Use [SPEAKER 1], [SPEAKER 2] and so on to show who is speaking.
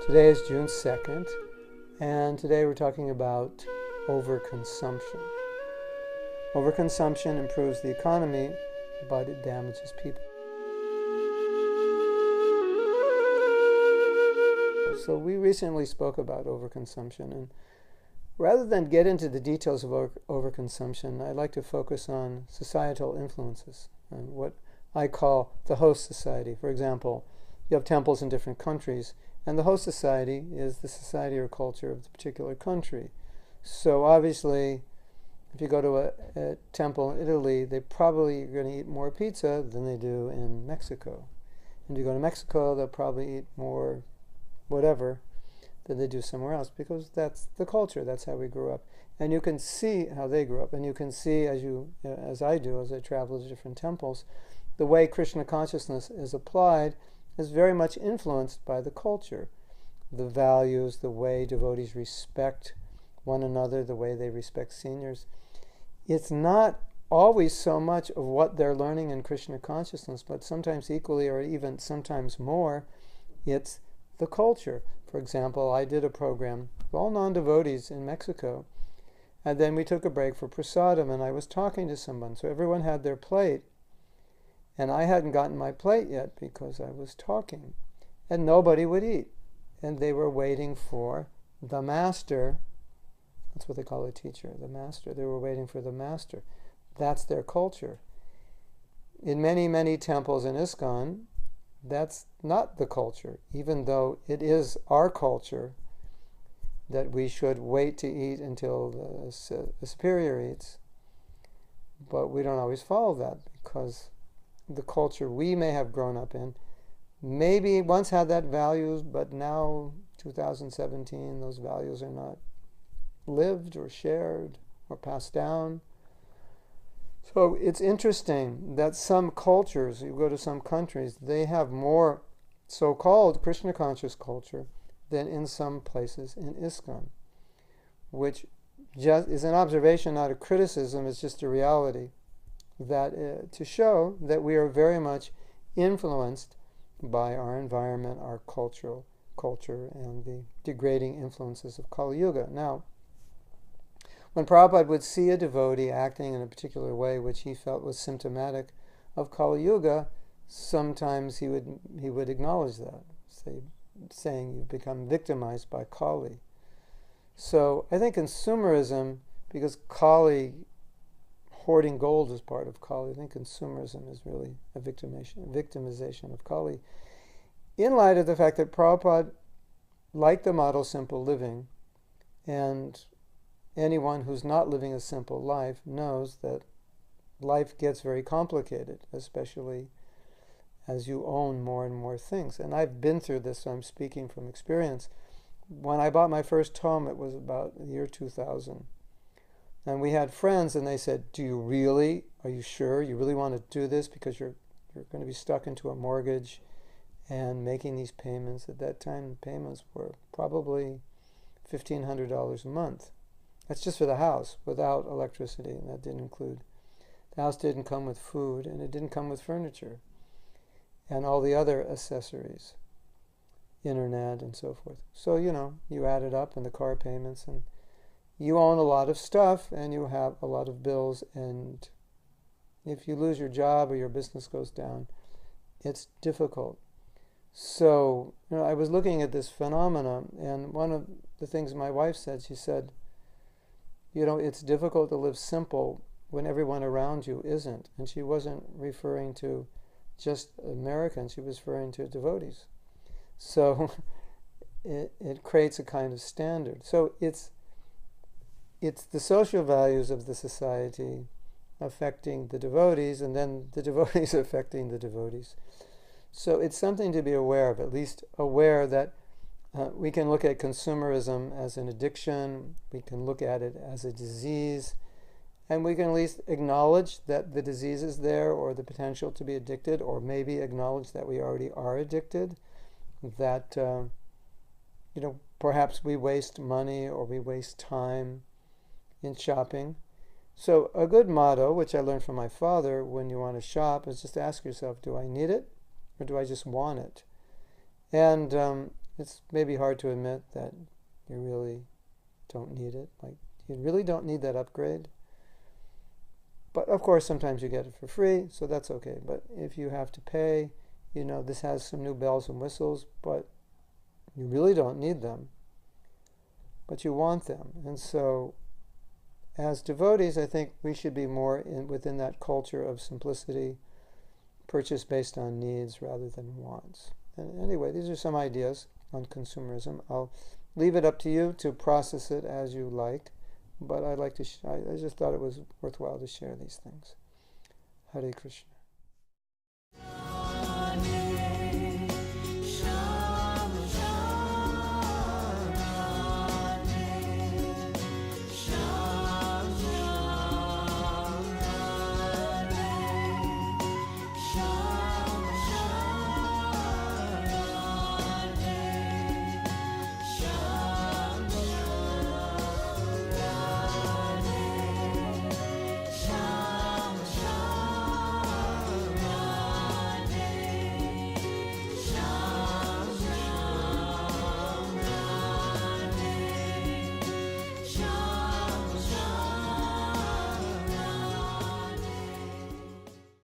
[SPEAKER 1] Today is June 2nd, and today we're talking about overconsumption. Overconsumption improves the economy, but it damages people. So we recently spoke about overconsumption, and rather than get into the details of overconsumption, I'd like to focus on societal influences and what I call the host society. For example, you have temples in different countries, and the host society is the society or culture of the particular country. So obviously, if you go to a temple in Italy, they probably are going to eat more pizza than they do in Mexico. And you go to Mexico, they'll probably eat more whatever than they do somewhere else, because that's the culture. That's how we grew up. And you can see how they grew up, and you can see, as I do, as I travel to different temples, the way Krishna consciousness is applied is very much influenced by the culture. The values, the way devotees respect one another, the way they respect seniors. It's not always so much of what they're learning in Krishna consciousness, but sometimes equally, or even sometimes more, it's the culture. For example, I did a program with all non-devotees in Mexico, and then we took a break for prasadam, and I was talking to someone. So everyone had their plate, and I hadn't gotten my plate yet because I was talking. And nobody would eat. And they were waiting for the master. That's what they call a teacher, the master. They were waiting for the master. That's their culture. In many, many temples in ISKCON, that's not the culture, even though it is our culture that we should wait to eat until the superior eats. But we don't always follow that, because the culture we may have grown up in maybe once had that values, but now, 2017, those values are not lived or shared or passed down. So it's interesting that some cultures, you go to some countries, they have more so-called Krishna conscious culture than in some places in ISKCON, which just is an observation, not a criticism. It's just a reality that to show that we are very much influenced by our environment, our culture, and the degrading influences of Kali Yuga. Now, when Prabhupada would see a devotee acting in a particular way which he felt was symptomatic of Kali Yuga, sometimes he would acknowledge that, saying you've become victimized by Kali. So I think consumerism, because Kali, hoarding gold is part of Kali, I think consumerism is really a victimization of Kali. In light of the fact that Prabhupada liked the model simple living, and anyone who's not living a simple life knows that life gets very complicated, especially as you own more and more things. And I've been through this, so I'm speaking from experience. When I bought my first home, it was about the year 2000. And we had friends, and they said, are you sure you really want to do this? Because you're going to be stuck into a mortgage and making these payments. At that time, the payments were probably $1,500 a month. That's just for the house, without electricity, and that didn't include. The house didn't come with food, and it didn't come with furniture, and all the other accessories, internet and so forth. So, you add it up, and the car payments, and you own a lot of stuff, and you have a lot of bills, and if you lose your job or your business goes down, it's difficult. So, I was looking at this phenomenon, and one of the things my wife said, she said, it's difficult to live simple when everyone around you isn't. And she wasn't referring to just Americans, she was referring to devotees. So it creates a kind of standard. So it's the social values of the society affecting the devotees, and then the devotees affecting the devotees. So it's something to be aware of, at least aware that we can look at consumerism as an addiction, we can look at it as a disease, and we can at least acknowledge that the disease is there, or the potential to be addicted, or maybe acknowledge that we already are addicted, that perhaps we waste money or we waste time in shopping. So a good motto, which I learned from my father when you want to shop, is just ask yourself, do I need it or do I just want it? And it's maybe hard to admit that you really don't need it. Like, you really don't need that upgrade. But of course, sometimes you get it for free, so that's okay. But if you have to pay, this has some new bells and whistles, but you really don't need them. But you want them. And so, as devotees, I think we should be more within that culture of simplicity, purchase based on needs rather than wants. And anyway, these are some ideas on consumerism. I'll leave it up to you to process it as you like, but I'd like to. I just thought it was worthwhile to share these things. Hare Krishna.